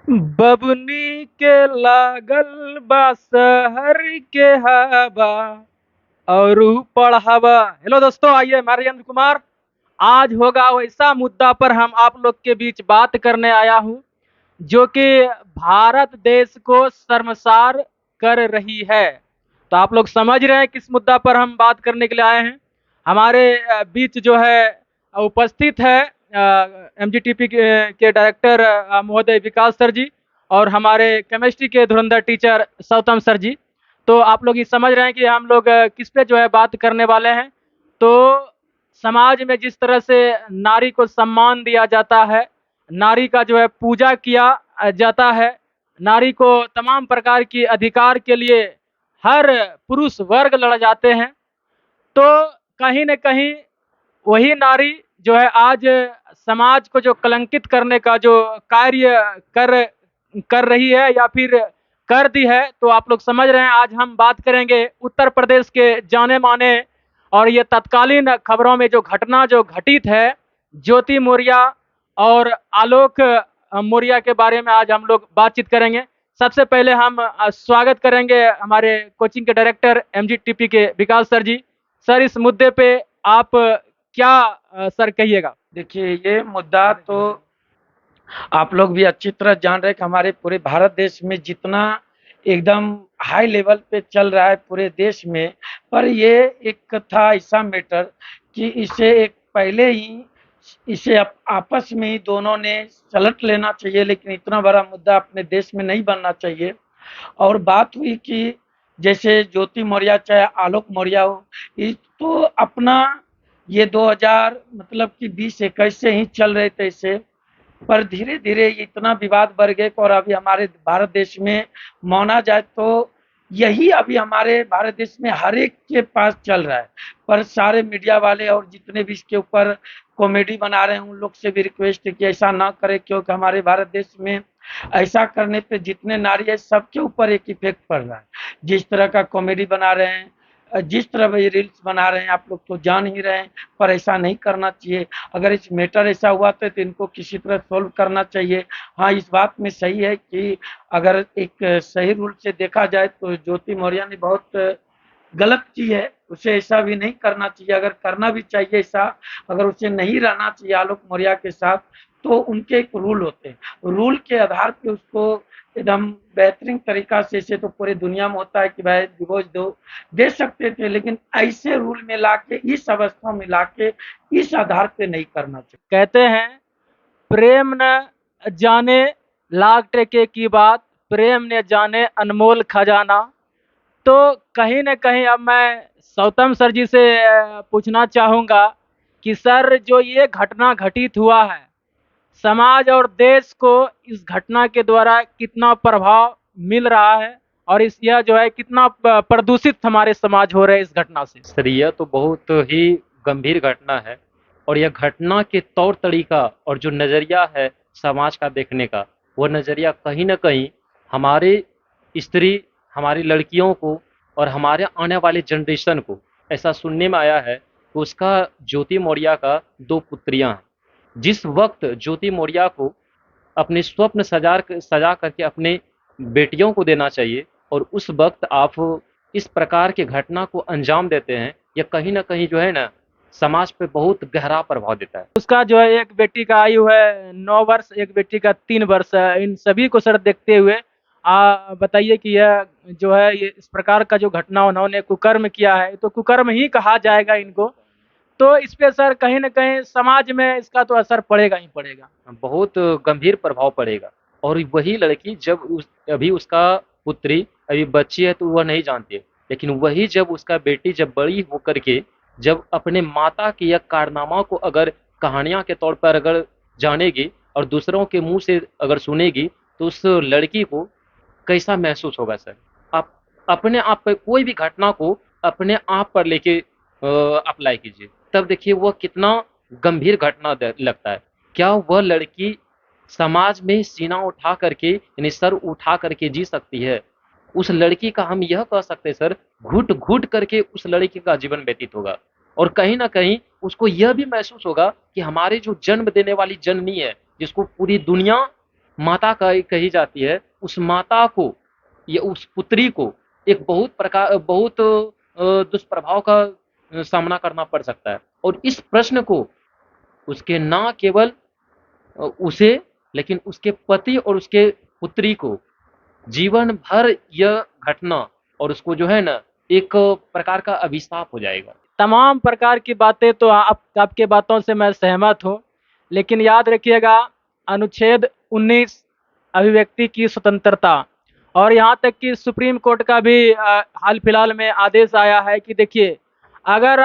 बबुनी के लागल बा शहर के हवा और पढ़ावा। हेलो दोस्तों, आइए मैं राजेंद्र कुमार। आज होगा वैसा मुद्दा पर हम आप लोग के बीच बात करने आया हूं जो कि भारत देश को शर्मसार कर रही है। तो आप लोग समझ रहे हैं किस मुद्दा पर हम बात करने के लिए आए हैं। हमारे बीच जो है उपस्थित है एमजीटीपी के डायरेक्टर महोदय विकास सर जी और हमारे केमिस्ट्री के धुरंधर टीचर सौतम सर जी। तो आप लोग ये समझ रहे हैं कि हम लोग किस पे जो है बात करने वाले हैं। तो समाज में जिस तरह से नारी को सम्मान दिया जाता है, नारी का जो है पूजा किया जाता है, नारी को तमाम प्रकार की अधिकार के लिए हर पुरुष वर्ग लड़ जाते हैं, तो कहीं न कहीं वही नारी जो है आज समाज को जो कलंकित करने का जो कार्य कर कर रही है या फिर कर दी है। तो आप लोग समझ रहे हैं, आज हम बात करेंगे उत्तर प्रदेश के जाने माने और ये तत्कालीन खबरों में जो घटना जो घटित है, ज्योति मौर्य और आलोक मौर्य के बारे में आज हम लोग बातचीत करेंगे। सबसे पहले हम स्वागत करेंगे हमारे कोचिंग के डायरेक्टर एमजीटीपी के विकास सर जी। सर, इस मुद्दे पे आप क्या सर कहिएगा? देखिए, ये मुद्दा तो आप लोग भी अच्छी तरह जान रहे हैं कि हमारे पूरे भारत देश में जितना एकदम हाई लेवल पे चल रहा है पूरे देश में, पर ये एक था ऐसा मैटर कि इसे एक पहले ही इसे आपस में ही दोनों ने सलट लेना चाहिए, लेकिन इतना बड़ा मुद्दा अपने देश में नहीं बनना चाहिए। और बात हुई कि जैसे ज्योति मौर्य चाहे आलोक मौर्य हो, ये तो अपना ये 2000 मतलब कि 20-21 से ही चल रहे थे इसे, पर धीरे धीरे इतना विवाद बढ़ गए और अभी हमारे भारत देश में माना जाए तो यही अभी हमारे भारत देश में हर एक के पास चल रहा है। पर सारे मीडिया वाले और जितने भी इसके ऊपर कॉमेडी बना रहे हैं उन लोग से भी रिक्वेस्ट है कि ऐसा ना करें, क्योंकि हमारे भारत देश में ऐसा करने पे जितने नारी है सबके ऊपर एक इफेक्ट पड़ रहा है। जिस तरह का कॉमेडी बना रहे हैं, जिस तरह ये रील्स बना रहे हैं, आप लोग तो जान ही रहे हैं, पर ऐसा नहीं करना चाहिए। अगर इस मैटर ऐसा हुआ तो इनको किसी तरह सॉल्व करना चाहिए। हाँ, इस बात में सही है कि अगर एक सही रूल से देखा जाए तो ज्योति मौर्य ने बहुत गलत की है, उसे ऐसा भी नहीं करना चाहिए। अगर करना भी चाहिए ऐसा, अगर उसे नहीं रहना चाहिए आलोक मौर्य के साथ, तो उनके एक रूल होते हैं, रूल के आधार पे उसको एकदम बेहतरीन तरीका से, इसे तो पूरी दुनिया में होता है कि भाई डिवोर्स दो, दे सकते थे, लेकिन ऐसे रूल में लाके इस अवस्था में लाके इस आधार पे नहीं करना चाहिए। कहते हैं प्रेम न जाने लाख टके की बात, प्रेम ने जाने अनमोल खजाना। तो कहीं न कहीं अब मैं सौतम सर जी से पूछना चाहूँगा कि सर, जो ये घटना घटित हुआ है, समाज और देश को इस घटना के द्वारा कितना प्रभाव मिल रहा है और इस यह जो है कितना प्रदूषित हमारे समाज हो रहे हैं इस घटना से? सर, यह तो बहुत ही गंभीर घटना है और यह घटना के तौर तरीका और जो नज़रिया है समाज का देखने का, वह नज़रिया कहीं न कहीं हमारे स्त्री, हमारी लड़कियों को और हमारे आने वाले जनरेशन को ऐसा सुनने में आया है कि उसका ज्योति मौर्य का 2 पुत्रियाँ हैं। जिस वक़्त ज्योति मौर्य को अपने स्वप्न सजा करके अपने बेटियों को देना चाहिए और उस वक़्त आप इस प्रकार की घटना को अंजाम देते हैं, ये कहीं न कहीं जो है ना, समाज पे बहुत गहरा प्रभाव देता है। उसका जो है एक बेटी का आयु है 9 वर्ष, एक बेटी का 3 वर्ष है। इन सभी को सर देखते हुए बताइए कि यह जो है ये इस प्रकार का जो घटना उन्होंने कुकर्म किया है, तो कुकर्म ही कहा जाएगा इनको। तो इस पे सर कहीं न कहीं समाज में इसका तो असर पड़ेगा ही पड़ेगा। बहुत गंभीर प्रभाव पड़ेगा और वही लड़की जब अभी उसका पुत्री अभी बच्ची है तो वह नहीं जानती है, लेकिन वही जब उसका बेटी जब बड़ी होकर के जब अपने माता की या कारनामा को अगर कहानियां के तौर पर अगर जानेगी और दूसरों के मुंह से अगर सुनेगी, तो उस लड़की को कैसा महसूस होगा सर? आप अपने आप पे कोई भी घटना को अपने आप पर लेके अप्लाई कीजिए, तब देखिए वह कितना गंभीर घटना लगता है। क्या वह लड़की समाज में सीना उठा करके यानी सर उठा करके जी सकती है? उस लड़की का हम यह कह सकते हैं सर, घुट-घुट करके उस लड़की का जीवन व्यतीत होगा और कहीं न कहीं उसको यह भी महसूस होगा कि हमारे जो जन्म देने वाली जननी है, जिसको पूरी दुनिया माता कही जाती है, उस माता को या उस पुत्री को एक बहुत दुष्प्रभाव का सामना करना पड़ सकता है। और इस प्रश्न को उसके न केवल उसे, लेकिन उसके पति और उसके पुत्री को जीवन भर यह घटना और उसको जो है ना एक प्रकार का अभिशाप हो जाएगा। तमाम प्रकार की बातें तो आपके बातों से मैं सहमत हूँ, लेकिन याद रखिएगा, अनुच्छेद 19 अभिव्यक्ति की स्वतंत्रता, और यहाँ तक कि सुप्रीम कोर्ट का भी हाल फिलहाल में आदेश आया है कि देखिए, अगर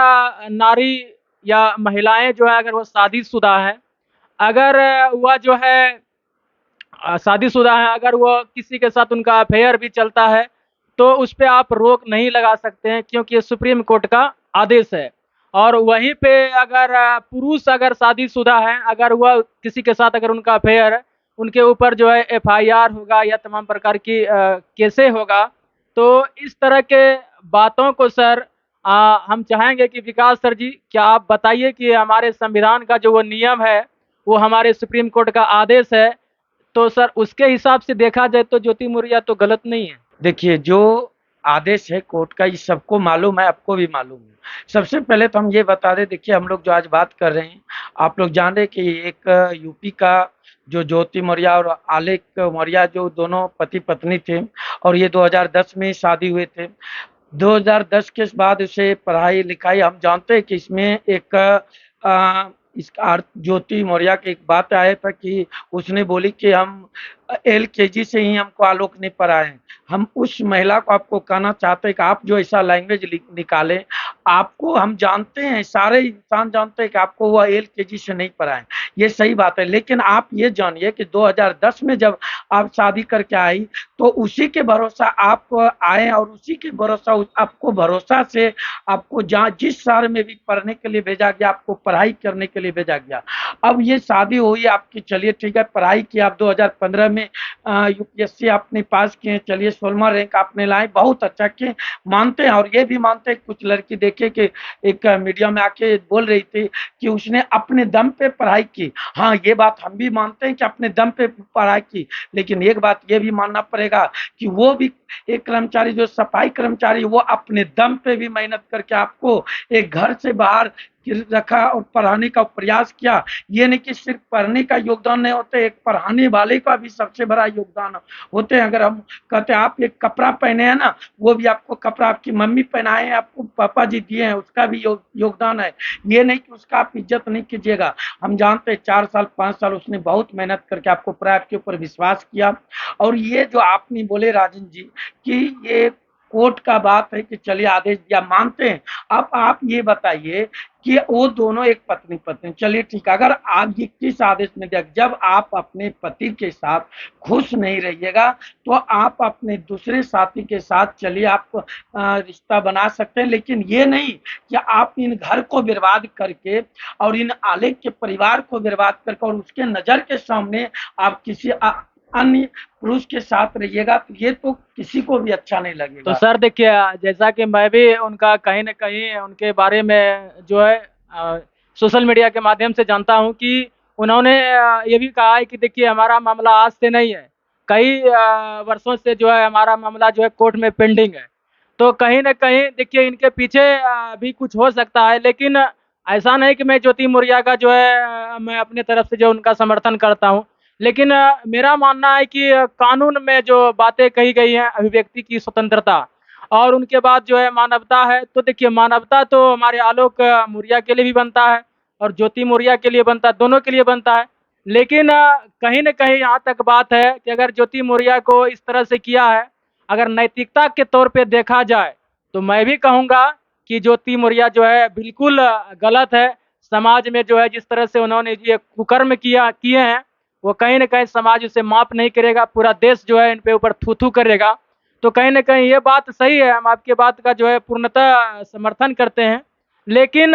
नारी या महिलाएं जो है अगर वो शादीशुदा हैं, अगर वह जो है शादीशुदा हैं, अगर वो किसी के साथ उनका अफेयर भी चलता है, तो उस पे आप रोक नहीं लगा सकते हैं, क्योंकि ये सुप्रीम कोर्ट का आदेश है। और वहीं पे अगर पुरुष अगर शादीशुदा हैं, अगर वह किसी के साथ अगर उनका अफेयर है, उनके ऊपर जो है एफआईआर होगा या तमाम प्रकार की केसें होगा। तो इस तरह के बातों को सर हम चाहेंगे कि विकास सर जी, क्या आप बताइए कि हमारे संविधान का जो वो नियम है, वो हमारे सुप्रीम कोर्ट का आदेश है, तो सर उसके हिसाब से देखा जाए तो ज्योति मौर्य तो गलत नहीं है। देखिए, जो आदेश है कोर्ट का, ये सबको मालूम है, आपको भी मालूम है। सबसे पहले तो हम ये बता दें, देखिए हम लोग जो आज बात कर रहे हैं, आप लोग जान रहे कि एक यूपी का जो ज्योति मौर्य और आलेख मौर्य जो दोनों पति पत्नी थे, और ये 2010 में शादी हुए थे। 2010 के बाद उसे पढ़ाई लिखाई, हम जानते हैं कि इसमें एक इसका ज्योति मौर्य की एक बात आया था कि उसने बोली कि हम एलकेजी से ही हमको आलोक ने पढ़ाए हैं। हम उस महिला को आपको कहना चाहते हैं कि आप जो ऐसा लैंग्वेज निकाले, आपको हम जानते हैं, सारे इंसान जानते हैं कि आपको वह एलकेजी से नहीं पढ़ाए, ये सही बात है। लेकिन आप ये जानिए कि 2010 में जब आप शादी करके आई, तो उसी के भरोसा आप आए, और उसी के भरोसा आपको भरोसा से आपको जहाँ जिस शहर में भी पढ़ने के लिए भेजा गया, आपको पढ़ाई करने के लिए भेजा गया। अब ये शादी हुई आपकी, चलिए ठीक है, पढ़ाई की आप 2015 में यूपीएससी आपने पास किए, चलिए 16वां रैंक आपने लाए, बहुत अच्छा किए, मानते हैं। और ये भी मानते हैं, कुछ लड़की देखे कि एक मीडिया में आके बोल रही थी कि उसने अपने दम पे पढ़ाई की। हाँ, ये बात हम भी मानते हैं कि अपने दम पे पढ़ाई की, लेकिन एक बात ये भी मानना पड़ेगा कि वो भी एक कर्मचारी, जो सफाई कर्मचारी, वो अपने दम पे भी मेहनत करके आपको एक घर से बाहर रखा और पढ़ाने का प्रयास किया। ये नहीं कि सिर्फ पढ़ने का योगदान नहीं होते, एक पढ़ाने वाले का भी सबसे बड़ा योगदान होते हैं। अगर हम कहते हैं आप एक कपड़ा पहने हैं ना, वो भी आपको कपड़ा आपकी मम्मी पहनाए हैं, आपको पापा जी दिए हैं, उसका भी योगदान है। ये नहीं कि उसका आप इज्जत नहीं कीजिएगा। हम जानते हैं 4 साल 5 साल उसने बहुत मेहनत करके आपको पढ़ाया, आपके ऊपर विश्वास किया। और ये जो आपने बोले राजन जी कि ये कोर्ट का बात है कि चलिए आदेश दिया, मानते हैं। अब आप ये बताइए कि वो दोनों एक पत्नी पत्नी, चलिए ठीक है, अगर आप ये किस आदेश में दिया, जब आप अपने पति के साथ खुश नहीं रहिएगा, तो आप अपने दूसरे साथी के साथ चलिए आप रिश्ता बना सकते हैं, लेकिन ये नहीं कि आप इन घर को बर्बाद करके और इन आलेख के परिवार को बर्बाद करके और उसके नजर के सामने आप किसी अन्य पुरुष के साथ रहिएगा, तो ये तो किसी को भी अच्छा नहीं लगेगा। तो सर देखिए, जैसा कि मैं भी उनका कहीं न कहीं उनके बारे में जो है सोशल मीडिया के माध्यम से जानता हूँ कि उन्होंने ये भी कहा है कि देखिए, हमारा मामला आज से नहीं है, कई वर्षों से जो है हमारा मामला जो है कोर्ट में पेंडिंग है। तो कहीं न कहीं देखिए, इनके पीछे भी कुछ हो सकता है, लेकिन ऐसा नहीं कि मैं ज्योति मौर्य का जो है मैं अपने तरफ से जो उनका समर्थन करता हूँ। लेकिन मेरा मानना है कि कानून में जो बातें कही गई हैं, अभिव्यक्ति की स्वतंत्रता और उनके बाद जो है मानवता है, तो देखिए मानवता तो हमारे आलोक मौर्य के लिए भी बनता है और ज्योति मौर्य के लिए बनता है, दोनों के लिए बनता है। लेकिन कहीं न कहीं यहाँ तक बात है कि अगर ज्योति मौर्य को इस तरह से किया है, अगर नैतिकता के तौर पे देखा जाए, तो मैं भी कहूँगा कि ज्योति मौर्य जो है बिल्कुल गलत है। समाज में जो है जिस तरह से उन्होंने ये कुकर्म किए हैं, वो कहीं न कहीं समाज उसे माफ़ नहीं करेगा, पूरा देश जो है इन पे ऊपर थू-थू करेगा। तो कहीं न कहीं ये बात सही है, हम आपकी बात का जो है पूर्णतः समर्थन करते हैं। लेकिन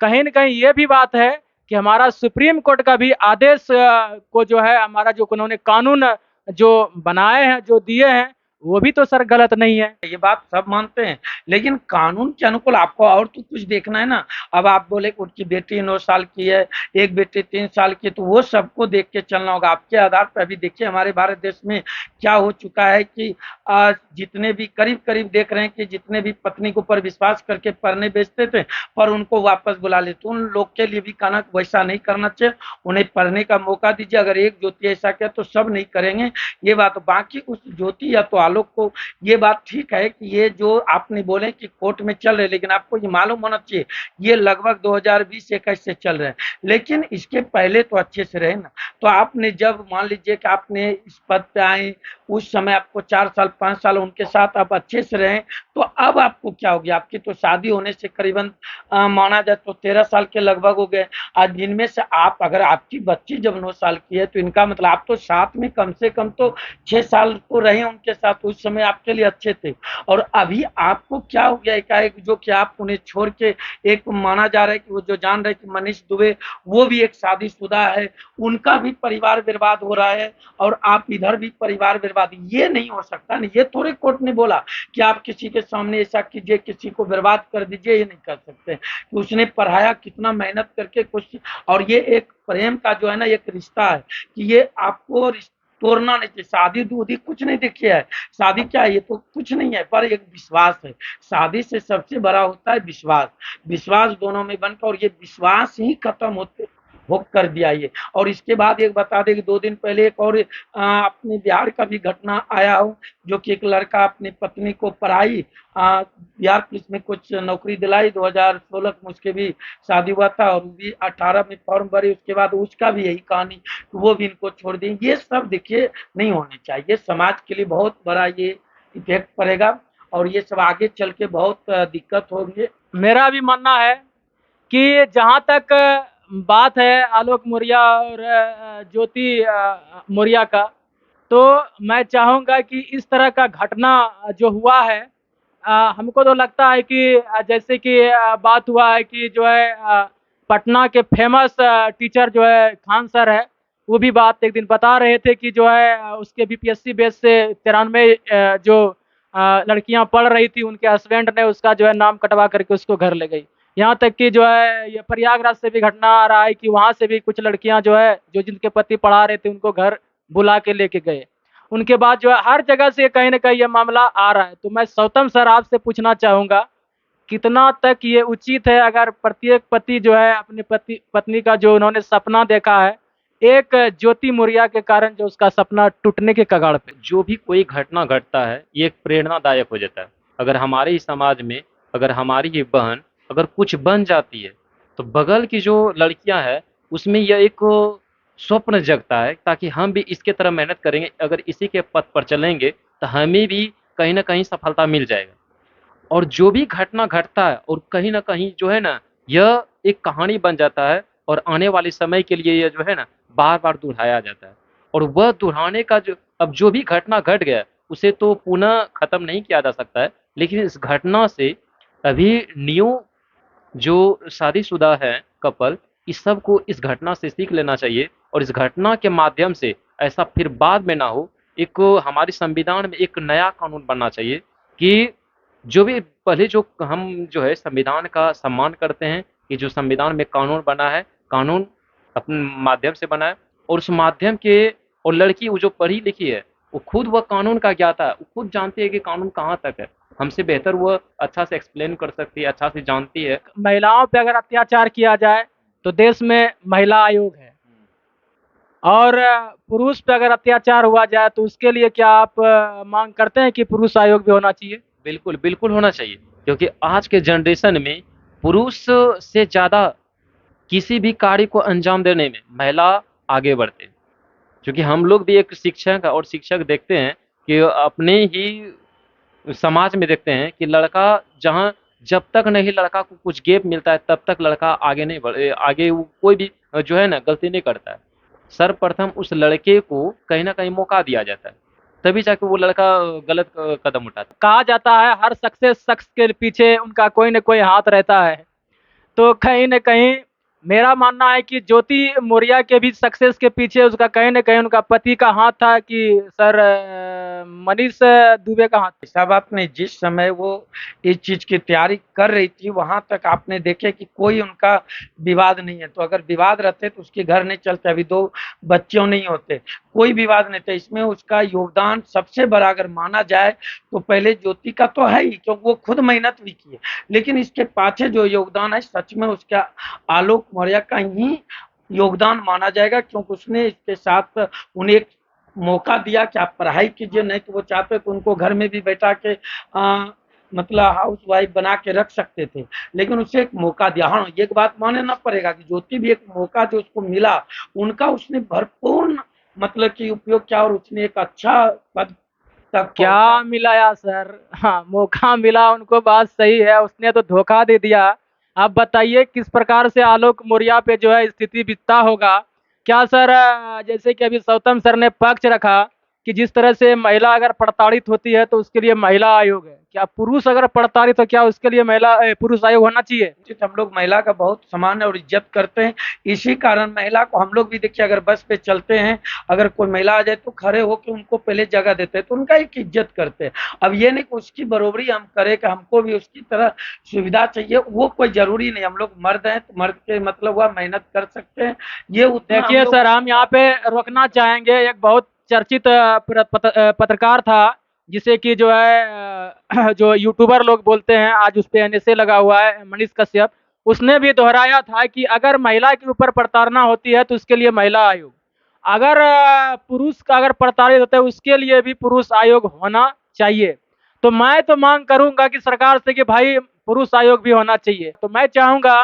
कहीं न कहीं ये भी बात है कि हमारा सुप्रीम कोर्ट का भी आदेश को जो है हमारा जो उन्होंने कानून जो बनाए हैं, जो दिए हैं, वो भी तो सर गलत नहीं है। ये बात सब मानते हैं, लेकिन कानून के अनुकूल आपको और तो कुछ देखना है ना। अब आप बोले कि उनकी बेटी 9 साल की है, एक बेटी 3 साल की है, तो वो सबको देख के चलना होगा। आपके आधार पर अभी देखिए हमारे भारत देश में क्या हो चुका है कि जितने भी करीब-करीब देख रहे हैं कि जितने भी पत्नी के ऊपर विश्वास करके पढ़ने भेजते थे, पर उनको वापस बुला लेते। उन लोग के लिए भी कहना वैसा नहीं करना चाहिए, उन्हें पढ़ने का मौका दीजिए। अगर एक ज्योति ऐसा किया तो सब नहीं करेंगे, ये बात। बाकी उस ज्योति या तो आलोक को ये बात ठीक है कि ये जो आपने बोले कि कोर्ट में चल रहे, लेकिन आपको ये मालूम होना चाहिए ये लगभग 2020-21 से चल रहे हैं, लेकिन इसके पहले तो अच्छे से रहे ना। तो आपने जब मान लीजिए कि आपने इस पद पे आए, उस समय आपको 4 साल 5 साल उनके साथ आप अच्छे से रहे, तो अब आपको क्या हो गया? आपकी तो शादी होने से करीबन माना जाए तो 13 साल के लगभग हो गए। आज जिनमें से आप अगर आपकी बच्ची जब 9 साल की है तो इनका मतलब आप तो साथ में कम से कम तो 6 साल तो रहे उनके साथ, उस समय आपके लिए अच्छे थे। और अभी आपको क्या हो गया एकाएक जो कि आप उन्हें छोड़ के, एक माना जा रहा है कि वो जो जान रहे कि मनीष दुबे वो भी एक शादीशुदा है, उनका भी परिवार बर्बाद हो रहा है और आप इधर भी परिवार बर्बाद। ये नहीं हो सकता ना। ये थोड़े कोर्ट ने बोला कि आप किसी के सामने ऐसा कीजिए, किसी को बर्बाद कर दीजिए, ये नहीं कर सकते। कि उसने पढ़ाया कितना मेहनत करके कुछ, और ये एक प्रेम का जो है ना एक रिश्ता है कि ये आपको तोड़ना नहीं चाहिए। शादी दूधी कुछ नहीं देखिए है, शादी क्या है? ये तो कुछ नहीं है, पर एक विश्वास है। शादी से सबसे बड़ा होता है विश्वास। विश्वास दोनों में बनकर, और ये विश्वास ही खत्म होते हो कर दिया ये। और इसके बाद एक बता दें कि 2 दिन पहले एक और अपने बिहार का भी घटना आया हो, जो कि एक लड़का अपनी पत्नी को पढ़ाई, बिहार पुलिस में कुछ नौकरी दिलाई, 2016 में उसके भी शादी हुआ था और वो भी 18 में फॉर्म भरे, उसके बाद उसका भी यही कहानी, वो भी इनको छोड़ दी। ये सब देखिए नहीं होने चाहिए, समाज के लिए बहुत बड़ा ये इफेक्ट पड़ेगा और ये सब आगे चल के बहुत दिक्कत होगी। मेरा भी मानना है कि जहाँ तक बात है आलोक मौर्य और ज्योति मौर्य का, तो मैं चाहूँगा कि इस तरह का घटना जो हुआ है, हमको तो लगता है कि जैसे कि बात हुआ है कि जो है पटना के फेमस टीचर जो है खान सर है, वो भी बात एक दिन बता रहे थे कि जो है उसके बीपीएससी बेस से 93 जो लड़कियां पढ़ रही थी, उनके हस्बैंड ने उसका जो है नाम कटवा करके उसको घर ले गई। यहाँ तक कि जो है ये प्रयागराज से भी घटना आ रहा है कि वहाँ से भी कुछ लड़कियां जो है जो जिनके पति पढ़ा रहे थे उनको घर बुला के लेके गए। उनके बाद जो है हर जगह से कहीं न कहीं ये मामला आ रहा है। तो मैं गौतम सर आपसे पूछना चाहूँगा, कितना तक ये उचित है अगर प्रत्येक पति जो है अपने पत्नी का जो उन्होंने सपना देखा है, एक ज्योति मौर्य के कारण जो उसका सपना टूटने के कगार पे। जो भी कोई घटना घटता है ये एक प्रेरणादायक हो जाता है। अगर हमारे ही समाज में अगर हमारी ही बहन अगर कुछ बन जाती है तो बगल की जो लड़कियां हैं उसमें यह एक स्वप्न जगता है ताकि हम भी इसके तरह मेहनत करेंगे, अगर इसी के पथ पर चलेंगे तो हमें भी कहीं ना कहीं सफलता मिल जाएगा। और जो भी घटना घटता है और कहीं न कहीं जो है ना, यह एक कहानी बन जाता है और आने वाले समय के लिए ये जो है ना, बार-बार दोहराया जाता है। और वह दोहराने का जो अब जो भी घटना घट गया, उसे तो पुनः खत्म नहीं किया जा सकता है, लेकिन इस घटना से अभी न्यू जो शादीशुदा हैं कपल, इस सब को इस घटना से सीख लेना चाहिए और इस घटना के माध्यम से ऐसा फिर बाद में ना हो। एक हमारे संविधान में एक नया कानून बनना चाहिए कि जो भी पहले जो हम जो है संविधान का सम्मान करते हैं, कि जो संविधान में कानून बना है, कानून अपने माध्यम से बना है और उस माध्यम के और लड़की वो जो पढ़ी लिखी है, वो खुद वह कानून का ज्ञाता है, वो खुद जानती है कि कानून कहाँ तक है। हमसे बेहतर वह अच्छा से एक्सप्लेन कर सकती है, अच्छा से जानती है। महिलाओं पे अगर अत्याचार किया जाए तो देश में महिला आयोग है, और पुरुष पे अगर अत्याचार हुआ जाए तो उसके लिए क्या आप मांग करते हैं कि पुरुष आयोग भी होना चाहिए? बिल्कुल, बिल्कुल होना चाहिए, क्योंकि आज के जनरेशन में पुरुष से ज़्यादा किसी भी कार्य को अंजाम देने में महिला आगे बढ़ते हैं। क्योंकि हम लोग भी एक शिक्षक और शिक्षक देखते हैं कि अपने ही समाज में देखते हैं कि लड़का जहाँ जब तक नहीं लड़का को कुछ गैप मिलता है तब तक लड़का आगे नहीं बढ़ आगे वो कोई भी जो है ना गलती नहीं करता है। सर्वप्रथम उस लड़के को कहीं न कहीं मौका दिया जाता है, तभी जाके वो लड़का गलत कदम उठाता है। कहा जाता है हर सक्सेस शख्स के पीछे उनका कोई न कोई हाथ रहता है। तो कहीं न कहीं मेरा मानना है कि ज्योति मौर्य के भी सक्सेस के पीछे उसका कहीं न कहीं उनका पति का हाथ था कि सर मनीष दुबे का हाथ। ऐसा बात नहीं, जिस समय वो इस चीज की तैयारी कर रही थी वहां तक आपने देखे कि कोई उनका विवाद नहीं है। तो अगर विवाद रहते तो उसके घर नहीं चलते, अभी 2 बच्चों नहीं होते, कोई विवाद नहीं था। इसमें उसका योगदान सबसे बड़ा अगर माना जाए तो पहले ज्योति का तो है ही, क्योंकि वो खुद मेहनत भी की है, लेकिन इसके पाछे जो योगदान है सच में उसका आलोक मौर्य का ही योगदान माना जाएगा, क्योंकि उसने इसके साथ उन्हें एक मौका दिया कि आप पढ़ाई कीजिए, नहीं तो वो चाहते तो उनको घर में भी बैठा के मतलब हाउस वाइफ बना के रख सकते थे, लेकिन उसे एक मौका दिया। हाँ, एक बात मानना पड़ेगा कि ज्योति भी एक मौका जो उसको मिला, उनका उसने भरपूर मतलब कि उपयोग किया और उसने एक अच्छा पद तक क्या मिला यार सर? हाँ, मौका मिला उनको, बात सही है, उसने तो धोखा दे दिया। आप बताइए किस प्रकार से आलोक मौर्य पे जो है स्थिति बीतता होगा। क्या सर, जैसे कि अभी सौतम सर ने पक्ष रखा कि जिस तरह से महिला अगर प्रताड़ित होती है तो उसके लिए महिला आयोग है, क्या पुरुष अगर प्रताड़ित हो क्या उसके लिए पुरुष आयोग होना चाहिए? हम लोग महिला का बहुत सम्मान और इज्जत करते हैं, इसी कारण महिला को हम लोग भी देखिए, अगर बस पे चलते हैं, अगर कोई महिला आ जाए तो खड़े होकर उनको पहले जगह देते हैं, तो उनका एक इज्जत करते हैं। अब ये नहीं कि उसकी बरोबरी हम करें कि हमको भी उसकी तरह सुविधा चाहिए, वो कोई जरूरी नहीं। हम लोग मर्द हैं तो मर्द के मतलब हुआ मेहनत कर सकते हैं, ये उतना देखिए सर, हम यहाँ पे रोकना चाहेंगे। एक बहुत चर्चित पत्रकार था जिसे कि जो है जो यूट्यूबर लोग बोलते हैं, आज उस पे एनएसए लगा हुआ है, मनीष कश्यप। उसने भी दोहराया था कि अगर महिला के ऊपर प्रताड़ना होती है तो उसके लिए महिला आयोग, अगर पुरुष का अगर प्रताड़ित होता है उसके लिए भी पुरुष आयोग होना चाहिए। तो मैं तो मांग करूंगा कि सरकार से कि भाई पुरुष आयोग भी होना चाहिए। तो मैं चाहूंगा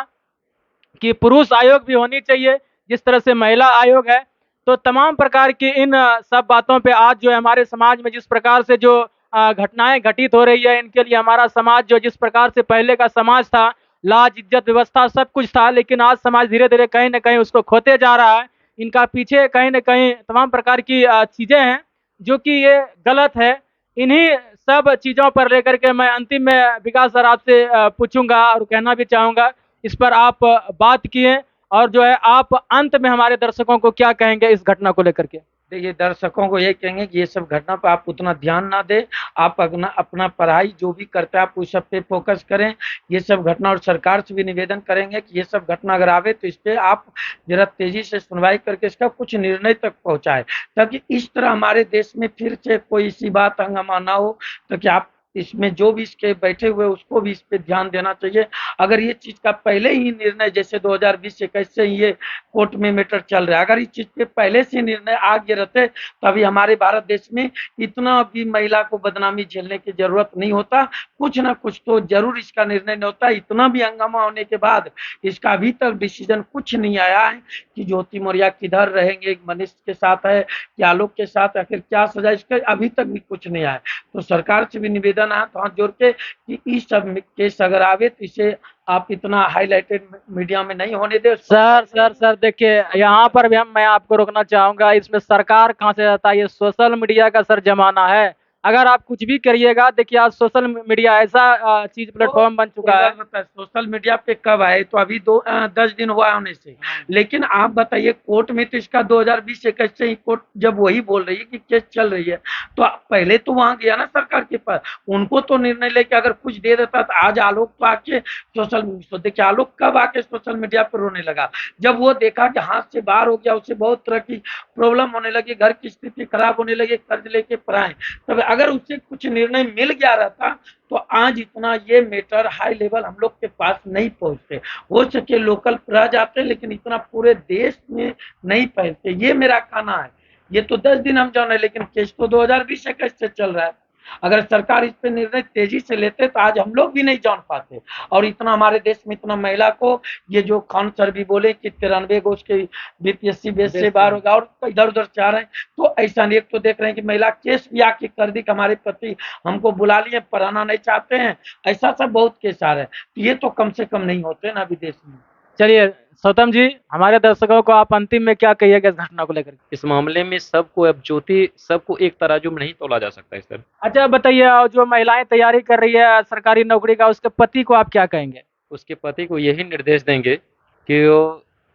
कि पुरुष आयोग भी होनी चाहिए जिस तरह से महिला आयोग है। तो तमाम प्रकार की इन सब बातों पे आज जो है हमारे समाज में जिस प्रकार से जो घटनाएं घटित हो रही है, इनके लिए हमारा समाज जो जिस प्रकार से पहले का समाज था, लाज इज्जत व्यवस्था सब कुछ था, लेकिन आज समाज धीरे धीरे कहीं ना कहीं उसको खोते जा रहा है। इनका पीछे कहीं ना कहीं तमाम प्रकार की चीजें हैं जो कि ये गलत है। इन्हीं सब चीजों पर लेकर के मैं अंतिम में विकास सर आपसे पूछूंगा और कहना भी चाहूंगा। इस पर आप बात किए और जो है आप अंत में हमारे दर्शकों को क्या कहेंगे इस घटना को लेकर के? देखिए, दर्शकों को ये कहेंगे कि ये सब घटना पर आप उतना ध्यान ना दें, आप अपना अपना पढ़ाई जो भी करते हैं आप उस सब पे फोकस करें। ये सब घटना, और सरकार से भी निवेदन करेंगे कि ये सब घटना अगर आवे तो इस पर आप जरा तेजी से सुनवाई करके इसका कुछ निर्णय तक पहुंचाए, ताकि इस तरह हमारे देश में फिर से कोई इसी बात हंगामा ना हो। तो कि आप इसमें जो भी इसके बैठे हुए उसको भी इस पे ध्यान देना चाहिए। अगर ये चीज का पहले ही निर्णय, जैसे 2020-21 से ये कोर्ट में मैटर चल रहा है, अगर इस चीज पे पहले से निर्णय आ गए रहते तो अभी हमारे भारत देश में इतना भी महिला को बदनामी झेलने की जरूरत नहीं होता। कुछ ना कुछ तो जरूर इसका निर्णय नहीं होता। इतना भी हंगामा होने के बाद इसका अभी तक डिसीजन कुछ नहीं आया है कि ज्योति मौर्य किधर रहेंगे, मनीष के साथ है कि आलोक के साथ, आखिर क्या सजा, इसका अभी तक भी कुछ नहीं आया। तो सरकार से भी निवेदन है तो हाथ जोड़ के कि इस सब केस अगर आवे तो इसे आप इतना हाईलाइटेड मीडिया में नहीं होने दे। सर देखिए, यहाँ पर भी मैं आपको रोकना चाहूंगा। इसमें सरकार कहाँ से जाता है? ये सोशल मीडिया का सर जमाना है। अगर आप कुछ भी करिएगा, देखिए आज सोशल मीडिया ऐसा चीज प्लेटफॉर्म बन चुका है। सोशल मीडिया पे कब आए? तो अभी 10 दिन हुआ होने से। लेकिन आप बताइए, कोर्ट में तो इसका 2020-21 से ही कोर्ट जब वही बोल रही है कि केस चल रही है, तो पहले तो वहां गया ना सरकार के पास, उनको तो निर्णय लेके अगर कुछ दे देता। तो आज आलोक तो आके तो देखिए आलोक कब आके सोशल मीडिया पर रोने लगा, जब वो देखा कि हाथ से बाहर हो गया, उसे बहुत तरह की प्रॉब्लम होने लगी, घर की स्थिति खराब होने लगी, कर्ज लेके पढ़ाए। तब अगर उससे कुछ निर्णय मिल गया रहता तो आज इतना ये मैटर हाई लेवल हम लोग के पास नहीं पहुंचते। हो सके लोकल रह जाते, लेकिन इतना पूरे देश में नहीं फैलते। ये मेरा कहना है। ये तो 10 दिन हम जाने, लेकिन केस तो 2020-21 से चल रहा है। अगर सरकार इस पे निर्णय तेजी से लेते तो आज हम लोग भी नहीं जान पाते। और इतना हमारे देश में इतना महिला को, ये जो खान सर भी बोले कि 93 को उसके बीपीएससी बेस से बाहर होगा और इधर उधर चाह रहे हैं, तो ऐसा नहीं। एक तो देख रहे हैं कि महिला केस भी आके कर दी कि हमारे पति हमको बुला लिए, पढ़ाना नहीं चाहते हैं, ऐसा सब बहुत केस आ रहे हैं। तो ये तो कम से कम नहीं होते ना अभी देश में। चलिए सौतम जी, हमारे दर्शकों को आप अंतिम में क्या कहिएगा इस घटना को लेकर? इस मामले में सबको, अब ज्योति सबको एक तराजू में नहीं तोला जा सकता है सर। अच्छा बताइए, जो महिलाएं तैयारी कर रही है सरकारी नौकरी का, उसके पति को आप क्या कहेंगे? उसके पति को यही निर्देश देंगे कि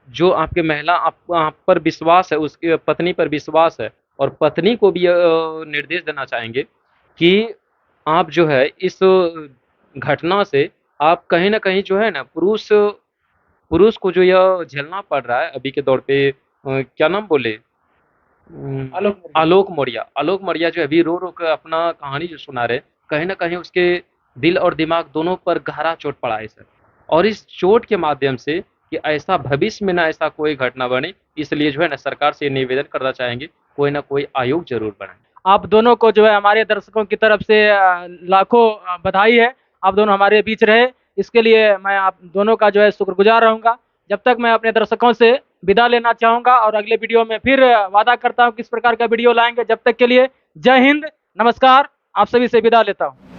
जो आपके महिला आप पर विश्वास है, उसकी पत्नी पर विश्वास है और पत्नी को भी निर्देश देना चाहेंगे कि आप जो है इस घटना से आप कहीं न कहीं जो है ना पुरुष को जो यह झेलना पड़ रहा है अभी के दौर पे, क्या नाम बोले? आलोक मौर्या जो अभी रो-रो कर अपना कहानी जो सुना रहे, कहीं न कहीं उसके दिल और दिमाग दोनों पर गहरा चोट पड़ा है सर। और इस चोट के माध्यम से कि ऐसा भविष्य में ना ऐसा कोई घटना बने, इसलिए जो है ना सरकार से ये निवेदन करना चाहेंगे, कोई ना कोई आयोग ज़रूर बनाएँ। आप दोनों को जो है हमारे दर्शकों की तरफ से लाखों बधाई है। आप दोनों हमारे बीच रहे, इसके लिए मैं आप दोनों का जो है शुक्रगुजार रहूँगा। जब तक मैं अपने दर्शकों से विदा लेना चाहूँगा और अगले वीडियो में फिर वादा करता हूँ किस प्रकार का वीडियो लाएँगे। जब तक के लिए जय हिंद, नमस्कार, आप सभी से विदा लेता हूँ।